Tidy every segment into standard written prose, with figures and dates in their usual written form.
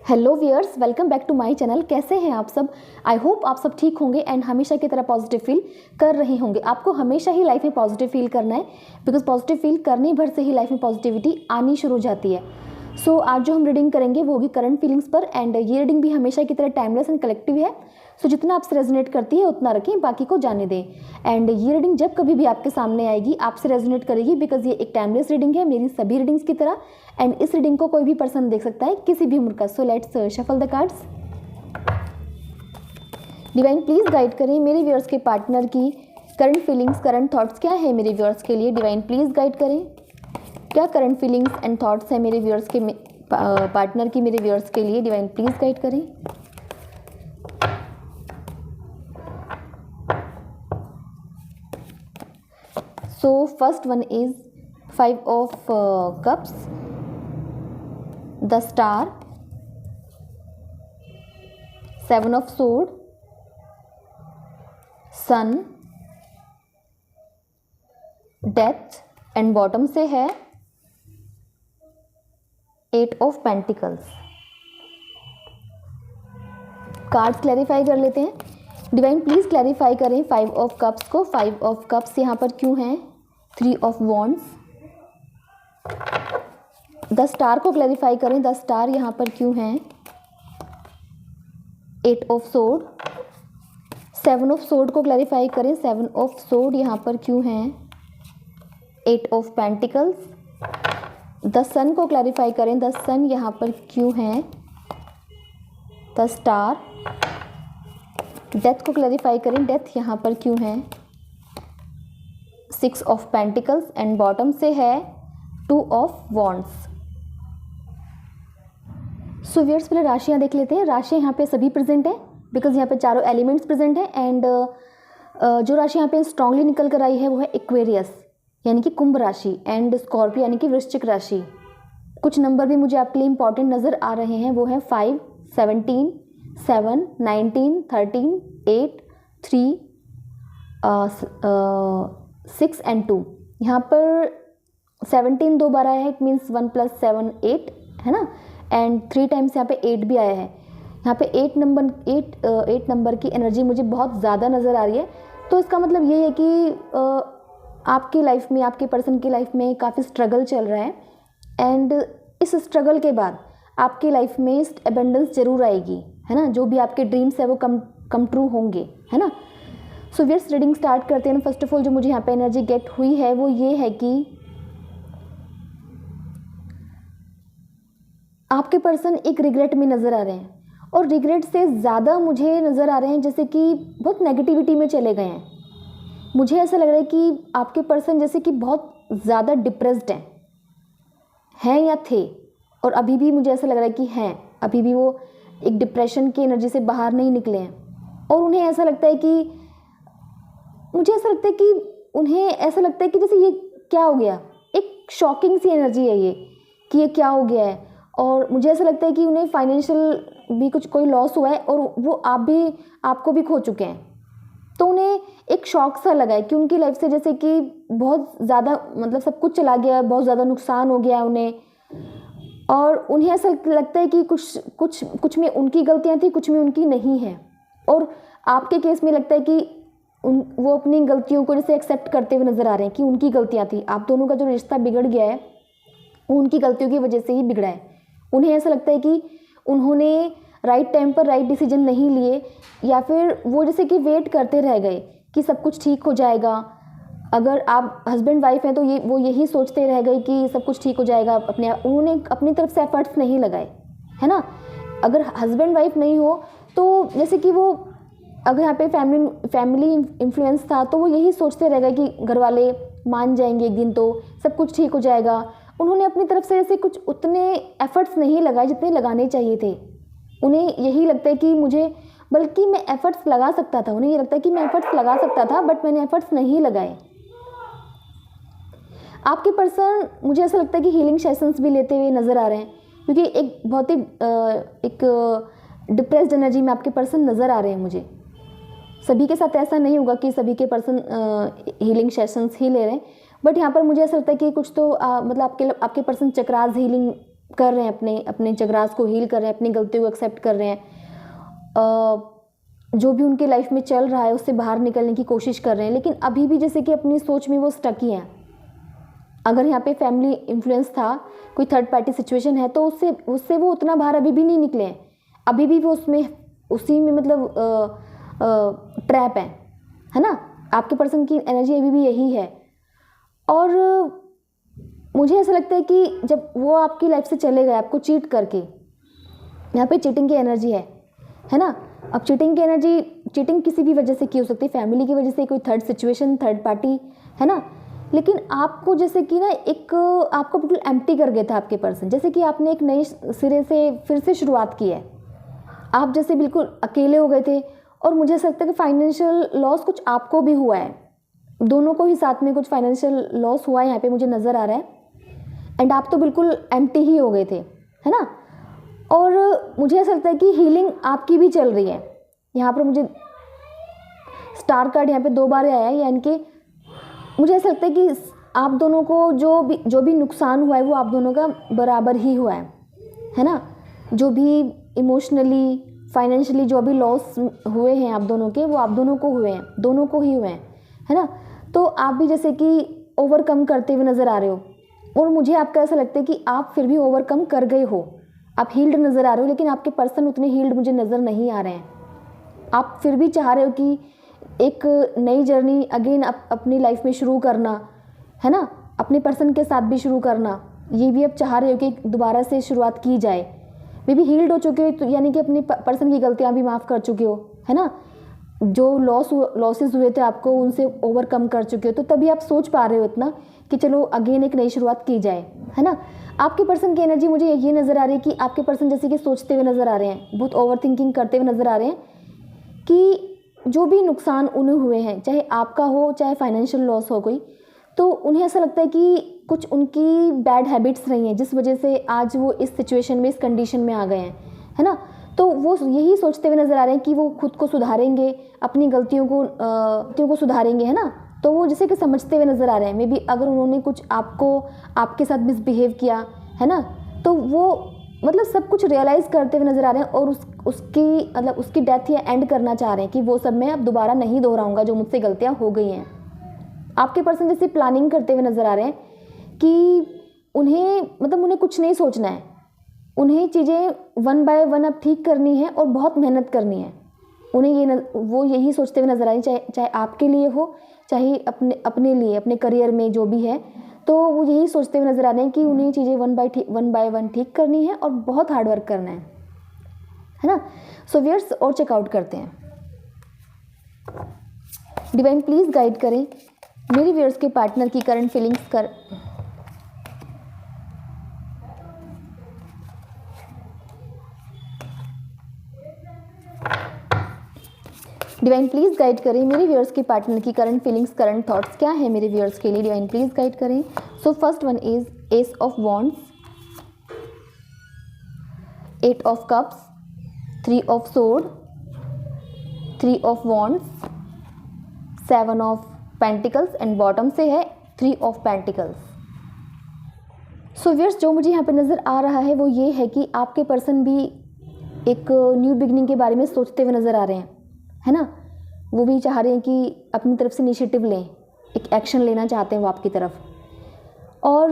Hello viewers, welcome back to my channel. कैसे हैं आप सब? आई होप आप सब ठीक होंगे एंड हमेशा की तरह पॉजिटिव फील कर रहे होंगे। आपको हमेशा ही लाइफ में पॉजिटिव फील करना है, बिकॉज पॉजिटिव फील करने भर से ही लाइफ में पॉजिटिविटी आनी शुरू हो जाती है। सो आज जो हम रीडिंग करेंगे वो होगी करंट फीलिंग्स पर, एंड ये रीडिंग भी हमेशा की तरह टाइमलेस एंड कलेक्टिव है। सो जितना आपसे रेजोनेट करती है उतना रखें, बाकी को जाने दें। एंड ये रीडिंग जब कभी भी आपके सामने आएगी आपसे रेजोनेट करेगी, बिकॉज ये एक टाइमलेस रीडिंग है मेरी सभी रीडिंग्स की तरह। एंड इस रीडिंग को कोई भी पर्सन देख सकता है, किसी भी उम्र का। So let's shuffle the cards. Divine please guide करें मेरे व्यूअर्स के पार्टनर की करंट फीलिंग्स, करंट थॉट्स क्या है मेरे व्यूअर्स के लिए। डिवाइन प्लीज गाइड करें क्या करंट फीलिंग्स एंड थॉट्स है मेरे व्यूअर्स के पार्टनर की मेरे व्यूअर्स के लिए। डिवाइन प्लीज गाइड करें। So first one is 5 of cups, the star, 7 of sword, sun, death and bottom से है 8 of pentacles। कार्ड्स क्लैरिफाई कर लेते हैं। डिवाइन प्लीज क्लैरिफाई करें 5 ऑफ कप्स को। 5 ऑफ कप्स यहाँ पर क्यों हैं? 3 ऑफ वॉन्ड्स। द स्टार को क्लैरिफाई करें, द स्टार यहाँ पर क्यों हैं? 8 ऑफ सोर्ड। 7 ऑफ सोर्ड को क्लैरिफाई करें, 7 ऑफ सोर्ड यहाँ पर क्यों हैं? 8 ऑफ पेंटिकल्स। द सन को क्लैरिफाई करें, द सन यहाँ पर क्यों हैं? The star. डेथ को क्लैरिफाई करें, डेथ यहाँ पर क्यों है? 6 ऑफ पेंटिकल्स एंड बॉटम से है 2 ऑफ वॉन्ड्स। सो व्यूअर्स, पहले राशियाँ देख लेते हैं। राशियाँ यहाँ पे सभी प्रेजेंट हैं, बिकॉज यहाँ पे चारों एलिमेंट्स प्रेजेंट हैं। एंड जो राशि यहाँ पे स्ट्रांगली निकल कर आई है वो है एक्वेरियस यानी कि कुंभ राशि, एंड स्कॉर्पियो यानी कि वृश्चिक राशि। कुछ नंबर भी मुझे आपके लिए इंपॉर्टेंट नज़र आ रहे हैं, वो है 5, 17, 7, 19, 13, 8, 3, 6 एंड 2। यहाँ पर 17 दो बार आया है, इट मीन्स 1 + 7 8 है ना। एंड 3 टाइम्स यहाँ पे 8 भी आया है। यहाँ पे 8 नंबर की एनर्जी मुझे बहुत ज़्यादा नज़र आ रही है। तो इसका मतलब ये है कि आपकी लाइफ में, आपके पर्सन की लाइफ में काफ़ी स्ट्रगल चल रहा है। एंड इस स्ट्रगल के बाद आपकी लाइफ में एबंडेंस जरूर आएगी, है ना। जो भी आपके ड्रीम्स है वो कम ट्रू होंगे, है ना। सो व्यूअर्स, रीडिंग स्टार्ट करते हैं। फर्स्ट ऑफ ऑल जो मुझे यहाँ पे एनर्जी गेट हुई है वो ये है कि आपके पर्सन एक रिग्रेट में नज़र आ रहे हैं, और रिग्रेट से ज़्यादा मुझे नज़र आ रहे हैं जैसे कि बहुत नेगेटिविटी में चले गए हैं। मुझे ऐसा लग रहा है कि आपके पर्सन जैसे कि बहुत ज़्यादा डिप्रेस्ड हैं या थे, और अभी भी मुझे ऐसा लग रहा है कि हैं, अभी भी वो एक डिप्रेशन की एनर्जी से बाहर नहीं निकले हैं। और उन्हें ऐसा लगता है कि मुझे ऐसा लगता है कि उन्हें ऐसा लगता है कि जैसे ये क्या हो गया, एक शॉकिंग सी एनर्जी है ये कि ये क्या हो गया है। और मुझे ऐसा लगता है कि उन्हें फाइनेंशियल भी कोई लॉस हुआ है, और वो आपको भी खो चुके हैं। तो उन्हें एक शॉक सा लगा है कि उनकी लाइफ से जैसे कि बहुत ज़्यादा, मतलब सब कुछ चला गया, बहुत ज़्यादा नुकसान हो गया उन्हें। और उन्हें ऐसा लगता है कि कुछ में उनकी गलतियाँ थी, कुछ में उनकी नहीं है। और आपके केस में लगता है कि वो अपनी गलतियों को जैसे एक्सेप्ट करते हुए नज़र आ रहे हैं कि उनकी गलतियाँ थी। आप दोनों का जो रिश्ता बिगड़ गया है वो उनकी गलतियों की वजह से ही बिगड़ा है। उन्हें ऐसा लगता है कि उन्होंने राइट टाइम पर राइट डिसीजन नहीं लिए, या फिर वो जैसे कि वेट करते रह गए कि सब कुछ ठीक हो जाएगा। अगर आप हस्बैंड वाइफ हैं तो वो यही सोचते रह गए कि सब कुछ ठीक हो जाएगा। उन्होंने अपनी तरफ से एफर्ट्स नहीं लगाए, है ना। अगर हस्बैंड वाइफ नहीं हो तो जैसे कि वो, अगर यहाँ पे फैमिली इन्फ्लुएंस था तो वो यही सोचते रह गए कि घर वाले मान जाएंगे एक दिन तो सब कुछ ठीक हो जाएगा। उन्होंने अपनी तरफ से जैसे कुछ उतने एफर्ट्स नहीं लगाए जितने लगाने चाहिए थे। उन्हें यही लगता है कि बल्कि मैं एफर्ट्स लगा सकता था, उन्हें ये लगता है कि मैं एफर्ट्स लगा सकता था, बट मैंने एफर्ट्स नहीं लगाए। आपके पर्सन, मुझे ऐसा लगता है कि हीलिंग सेशंस भी लेते हुए नज़र आ रहे हैं, क्योंकि एक बहुत ही एक डिप्रेस्ड एनर्जी में आपके पर्सन नज़र आ रहे हैं मुझे। सभी के साथ ऐसा नहीं होगा कि सभी के पर्सन हीलिंग सेशंस ही ले रहे हैं, बट यहाँ पर मुझे ऐसा लगता है कि कुछ तो मतलब आपके पर्सन चक्रास हीलिंग कर रहे हैं, अपने अपने चगरास को हील कर रहे हैं, अपनी गलतियों को एक्सेप्ट कर रहे हैं, जो भी उनकी लाइफ में चल रहा है उससे बाहर निकलने की कोशिश कर रहे हैं, लेकिन अभी भी जैसे कि अपनी सोच में वो स्टक ही हैं। अगर यहाँ पे फैमिली इन्फ्लुएंस था, कोई थर्ड पार्टी सिचुएशन है, तो उससे उससे वो उतना बाहर अभी भी नहीं निकले हैं, अभी भी वो उसमें उसी में मतलब ट्रैप है ना। आपके पर्सन की एनर्जी अभी भी यही है। और मुझे ऐसा लगता है कि जब वो आपकी लाइफ से चले गए आपको चीट करके, यहाँ पे चीटिंग की एनर्जी है ना। अब चीटिंग की एनर्जी, चीटिंग किसी भी वजह से की हो सकती है, फैमिली की वजह से, कोई थर्ड सिचुएशन, थर्ड पार्टी, है ना। लेकिन आपको जैसे कि ना एक आपको बिल्कुल एम्प्टी कर गया था आपके पर्सन, जैसे कि आपने एक नए सिरे से फिर से शुरुआत की है। आप जैसे बिल्कुल अकेले हो गए थे, और मुझे ऐसा लगता है कि फाइनेंशियल लॉस कुछ आपको भी हुआ है, दोनों को ही साथ में कुछ फाइनेंशियल लॉस हुआ है यहाँ पे मुझे नज़र आ रहा है। एंड आप तो बिल्कुल एम्प्टी ही हो गए थे, है ना। और मुझे ऐसा लगता है कि हीलिंग आपकी भी चल रही है। यहाँ पर मुझे स्टार कार्ड यहाँ पे 2 बार आया है, यानी कि मुझे ऐसा लगता है कि आप दोनों को जो भी नुकसान हुआ है वो आप दोनों का बराबर ही हुआ है ना। जो भी इमोशनली, फाइनेंशियली जो भी लॉस हुए हैं आप दोनों के, वो आप दोनों को हुए हैं, दोनों को ही हुए हैं, है ना। तो आप भी जैसे कि ओवरकम करते हुए नज़र आ रहे हो, और मुझे आपका ऐसा लगता है कि आप फिर भी ओवरकम कर गए हो, आप हील्ड नज़र आ रहे हो, लेकिन आपके पर्सन उतने हील्ड मुझे नज़र नहीं आ रहे हैं। आप फिर भी चाह रहे हो कि एक नई जर्नी अगेन अपनी लाइफ में शुरू करना, है ना, अपने पर्सन के साथ भी शुरू करना, ये भी आप चाह रहे हो कि दोबारा से शुरुआत की जाए। मे बी हील्ड हो चुके हो, तो यानी कि अपने पर्सन की गलतियाँ भी माफ़ कर चुके हो, है ना। जो लॉसेस हुए थे आपको उनसे ओवरकम कर चुके हो, तो तभी आप सोच पा रहे हो इतना कि चलो अगेन एक नई शुरुआत की जाए, है ना। आपके पर्सन की एनर्जी मुझे ये नज़र आ रही है कि आपके पर्सन जैसे कि सोचते हुए नज़र आ रहे हैं, बहुत ओवर थिंकिंग करते हुए नज़र आ रहे हैं कि जो भी नुकसान उन्हें हुए हैं, चाहे आपका हो चाहे फाइनेंशियल लॉस हो कोई, तो उन्हें ऐसा लगता है कि कुछ उनकी बैड हैबिट्स रही हैं जिस वजह से आज वो इस सिचुएशन में, इस कंडीशन में आ गए हैं, है ना। तो वो यही सोचते हुए नज़र आ रहे हैं कि वो खुद को सुधारेंगे, अपनी गलतियों को सुधारेंगे, है ना। तो वो जैसे कि समझते हुए नज़र आ रहे हैं। मे बी अगर उन्होंने कुछ आपके साथ मिसबिहेव किया, है ना, तो वो मतलब सब कुछ रियलाइज़ करते हुए नज़र आ रहे हैं, और उसकी डेथ या एंड करना चाह रहे हैं कि वो सब मैं अब दोबारा नहीं दोहराऊंगा जो मुझसे गलतियाँ हो गई हैं। आपके पर्सन जैसे प्लानिंग करते हुए नज़र आ रहे हैं कि उन्हें कुछ नहीं सोचना है, उन्हें चीज़ें 1 बाय 1 अब ठीक करनी है और बहुत मेहनत करनी है। उन्हें वो यही सोचते हुए नज़र आ रही है, चाहे आपके लिए हो चाहे अपने लिए, अपने करियर में जो भी है, तो वो यही सोचते हुए नज़र आ रहे हैं कि उन्हें चीज़ें 1 बाय 1 ठीक करनी है और बहुत हार्ड वर्क करना है ना। सो व्यूअर्स, और चेकआउट करते हैं। डिवाइन प्लीज़ गाइड करें मेरे व्यूअर्स के पार्टनर की current feelings divine please guide करें मेरे व्यूअर्स के पार्टनर की करंट फीलिंग्स, करंट थॉट्स क्या है मेरे व्यूअर्स के लिए। डिवाइन प्लीज़ गाइड करें। So first one is S of wands, 8 of cups, 3 of sword, 3 of wands, 7 of pentacles, and bottom से है 3 ऑफ पेंटिकल्स। सो व्यूअर्स, जो मुझे यहाँ पे नज़र आ रहा है वो ये है कि आपके पर्सन भी एक न्यू बिगनिंग के बारे में सोचते हुए नज़र आ रहे हैं, है ना। वो भी चाह रहे हैं कि अपनी तरफ से इनिशिएटिव लें, एक एक्शन लेना चाहते हैं वो आपकी तरफ। और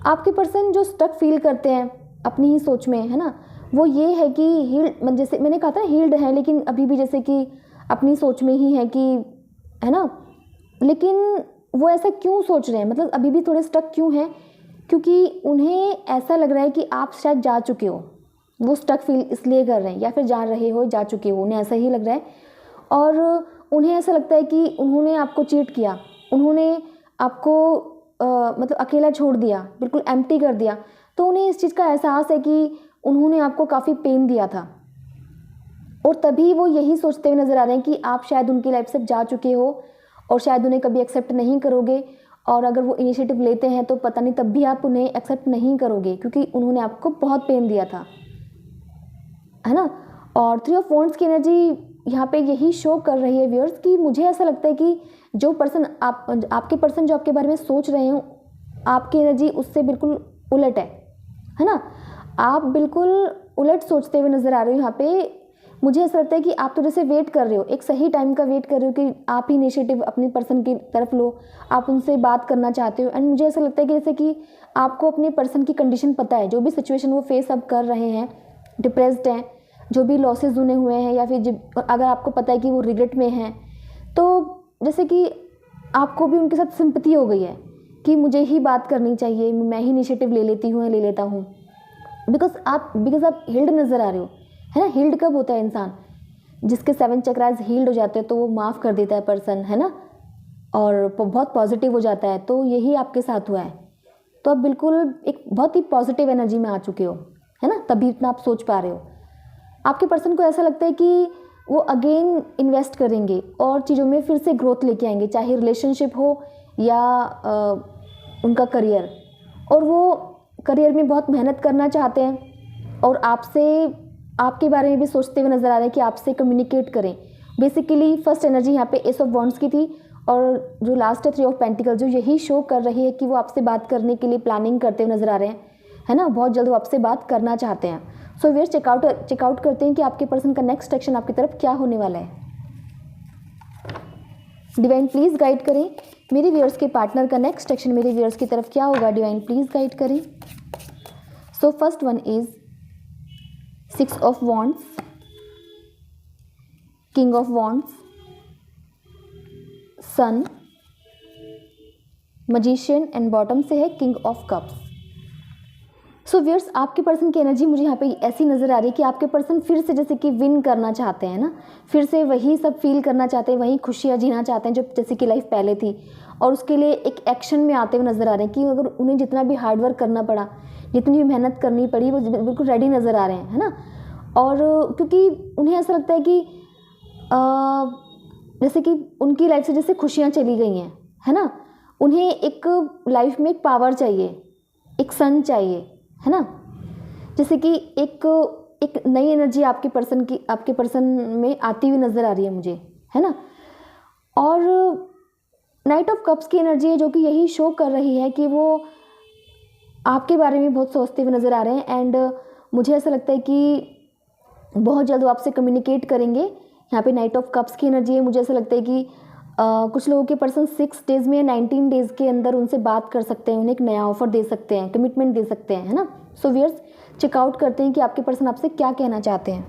आपके पर्सन जो स्टक फील करते हैं अपनी ही सोच में, है ना, वो ये है कि हील्ड, जैसे मैंने कहा था हील्ड है, लेकिन अभी भी जैसे कि अपनी सोच में ही है कि, है ना। लेकिन वो ऐसा क्यों सोच रहे हैं, मतलब अभी भी थोड़े स्टक क्यों हैं, क्योंकि उन्हें ऐसा लग रहा है कि आप शायद जा चुके हो। वो स्टक फील इसलिए कर रहे हैं, या फिर जा रहे हो, जा चुके हो, उन्हें ऐसा ही लग रहा है। और उन्हें ऐसा लगता है कि उन्होंने आपको चीट किया, उन्होंने आपको मतलब अकेला छोड़ दिया, बिल्कुल एम्प्टी कर दिया। तो उन्हें इस चीज़ का एहसास है कि उन्होंने आपको काफ़ी पेन दिया था, और तभी वो यही सोचते हुए नज़र आ रहे हैं कि आप शायद उनकी लाइफ से जा चुके हो और शायद उन्हें कभी एक्सेप्ट नहीं करोगे। और अगर वो इनिशिएटिव लेते हैं तो पता नहीं तब भी आप उन्हें एक्सेप्ट नहीं करोगे, क्योंकि उन्होंने आपको बहुत पेन दिया था, है ना। और 3 ऑफ वॉन्ड्स की एनर्जी यहाँ पे यही शो कर रही है व्यूअर्स कि मुझे ऐसा लगता है कि जो पर्सन आपके पर्सन जो आपके बारे में सोच रहे हो, आपकी एनर्जी उससे बिल्कुल उलट है है ना। आप बिल्कुल उलट सोचते हुए नज़र आ रहे हो यहाँ पे। मुझे ऐसा लगता है कि आप तो जैसे वेट कर रहे हो, एक सही टाइम का वेट कर रहे हो कि आप ही इनिशिएटिव अपनी पर्सन की तरफ लो, आप उनसे बात करना चाहते हो। एंड मुझे ऐसा लगता है कि जैसे कि आपको अपने पर्सन की कंडीशन पता है, जो भी सिचुएशन वो फेस अब कर रहे हैं, डिप्रेस्ड हैं, जो भी लॉसेज उन्हें हुए हैं, या फिर अगर आपको पता है कि वो रिग्रेट में हैं, तो जैसे कि आपको भी उनके साथ सिंपैथी हो गई है कि मुझे ही बात करनी चाहिए, मैं ही इनिशिएटिव ले लेती हूँ, ले लेता हूँ। बिकॉज आप हील्ड नज़र आ रहे हो, है ना। हील्ड कब होता है इंसान, जिसके 7 चक्रास हील्ड हो जाते हैं तो वो माफ़ कर देता है पर्सन, है ना, और बहुत पॉजिटिव हो जाता है। तो यही आपके साथ हुआ है। तो आप बिल्कुल एक बहुत ही पॉजिटिव एनर्जी में आ चुके हो, है ना, तभी इतना आप सोच पा रहे हो। आपके पर्सन को ऐसा लगता है कि वो अगेन इन्वेस्ट करेंगे और चीज़ों में फिर से ग्रोथ लेके आएंगे, चाहे रिलेशनशिप हो या उनका करियर। और वो करियर में बहुत मेहनत करना चाहते हैं और आपसे, आपके बारे में भी सोचते हुए नज़र आ रहे हैं कि आपसे कम्युनिकेट करें। बेसिकली फर्स्ट एनर्जी यहाँ पे एस ऑफ वॉन्ड्स की थी, और जो लास्ट है 3 ऑफ पेंटिकल, जो यही शो कर रही है कि वो आपसे बात करने के लिए प्लानिंग करते हुए नज़र आ रहे हैं, है ना। बहुत जल्द वो आपसे बात करना चाहते हैं। सो व्यूअर्स, चेकआउट करते हैं कि आपके पर्सन का नेक्स्ट एक्शन आपकी तरफ क्या होने वाला है। डिवाइन प्लीज़ गाइड करें मेरे व्यूअर्स के पार्टनर का नेक्स्ट एक्शन मेरे व्यूअर्स की तरफ क्या होगा। डिवाइन प्लीज़ गाइड करें। So first one is 6 of wands, king of wands, sun, magician, and bottom से है king of cups. So viewers, आपके पर्सन की एनर्जी मुझे यहाँ पे ऐसी नज़र आ रही है कि आपके पर्सन फिर से जैसे कि विन करना चाहते हैं ना, फिर से वही सब फील करना चाहते हैं, वही खुशियाँ जीना चाहते हैं जो जैसे कि लाइफ पहले थी, और उसके लिए एक एक्शन में आते हुए नज़र आ रहे हैं कि अगर उन्हें जितना भी हार्डवर्क करना पड़ा, जितनी भी मेहनत करनी पड़ी, वो बिल्कुल रेडी नज़र आ रहे हैं, है ना। और क्योंकि उन्हें ऐसा लगता है कि जैसे कि उनकी लाइफ से जैसे खुशियाँ चली गई हैं, है ना। उन्हें एक लाइफ में एक पावर चाहिए, एक सन चाहिए, है ना। जैसे कि एक नई एनर्जी आपके पर्सन में आती हुई नज़र आ रही है मुझे, है ना। और नाइट ऑफ कप्स की एनर्जी है जो कि यही शो कर रही है कि वो आपके बारे में बहुत सोचते हुए नज़र आ रहे हैं। एंड मुझे ऐसा लगता है कि बहुत जल्द वो आपसे कम्युनिकेट करेंगे। यहाँ पे नाइट ऑफ कप्स की एनर्जी है। मुझे ऐसा लगता है कि कुछ लोगों के पर्सन 6 डेज़ में या 19 डेज़ के अंदर उनसे बात कर सकते हैं, उन्हें एक नया ऑफर दे सकते हैं, कमिटमेंट दे सकते हैं, है ना। सो व्यूअर्स, चेकआउट करते हैं कि आपके पर्सन आपसे क्या कहना चाहते हैं।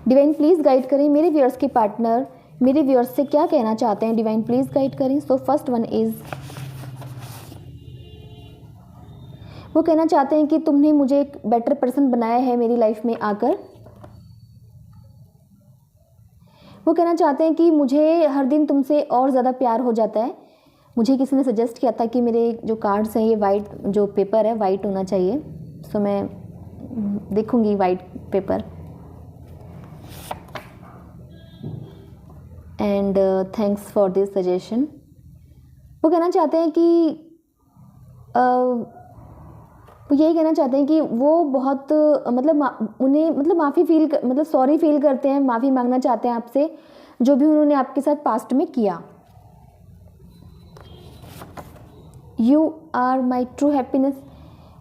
डिवाइन प्लीज़ गाइड करें मेरे व्यूअर्स के पार्टनर मेरे व्यूअर्स से क्या कहना चाहते हैं। डिवाइन प्लीज़ गाइड करें। सो फर्स्ट वन इज़, वो कहना चाहते हैं कि तुमने मुझे एक बेटर पर्सन बनाया है मेरी लाइफ में आकर। वो कहना चाहते हैं कि मुझे हर दिन तुमसे और ज़्यादा प्यार हो जाता है। मुझे किसी ने सजेस्ट किया था कि मेरे जो कार्ड्स हैं, ये वाइट जो पेपर है वाइट होना चाहिए। सो मैं देखूंगी white paper. And thanks for this suggestion. वो कहना चाहते हैं कि वो यही कहना चाहते हैं कि वो बहुत उन्हें माफ़ी सॉरी फील करते हैं, माफ़ी मांगना चाहते हैं आपसे, जो भी उन्होंने आपके साथ पास्ट में किया। You are my true happiness.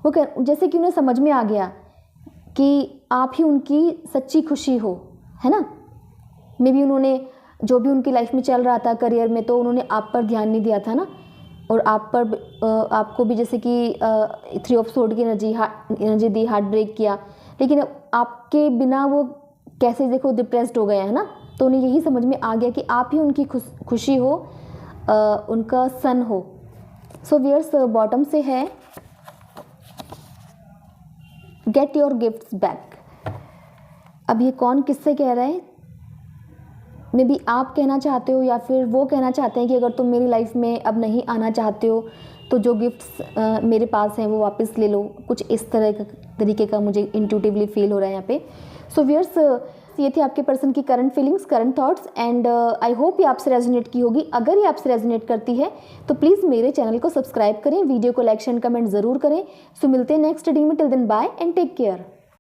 वो जैसे कि उन्हें समझ में आ गया कि आप ही उनकी सच्ची खुशी हो, है ना। मे बी उन्होंने जो भी उनकी लाइफ में चल रहा था करियर में, तो उन्होंने आप पर ध्यान नहीं दिया था ना, और आपको भी जैसे कि 3 ऑफ सोर्ड की एनर्जी दी, हार्ट ब्रेक किया, लेकिन आपके बिना वो कैसे देखो डिप्रेस्ड हो गए, है ना। तो उन्हें यही समझ में आ गया कि आप ही उनकी खुशी हो, उनका सन हो। सो व्यूअर्स, बॉटम से है गेट योर गिफ्ट्स बैक। अब ये कौन किससे कह रहा है? मे बी आप कहना चाहते हो या फिर वो कहना चाहते हैं कि अगर तुम मेरी लाइफ में अब नहीं आना चाहते हो तो जो गिफ्ट्स मेरे पास हैं वो वापस ले लो। कुछ इस तरीके का मुझे इंट्यूटिवली फील हो रहा है यहाँ पे। सो व्यूअर्स, ये थी आपके पर्सन की current feelings, current thoughts, and I hope ये आपसे रेजोनेट की होगी। अगर ये आपसे रेजोनेट करती है तो प्लीज़ मेरे चैनल को सब्सक्राइब करें, वीडियो को लाइक शेयर कमेंट ज़रूर करें। सो मिलते हैं नेक्स्ट रीडिंग में। Till then bye and take care.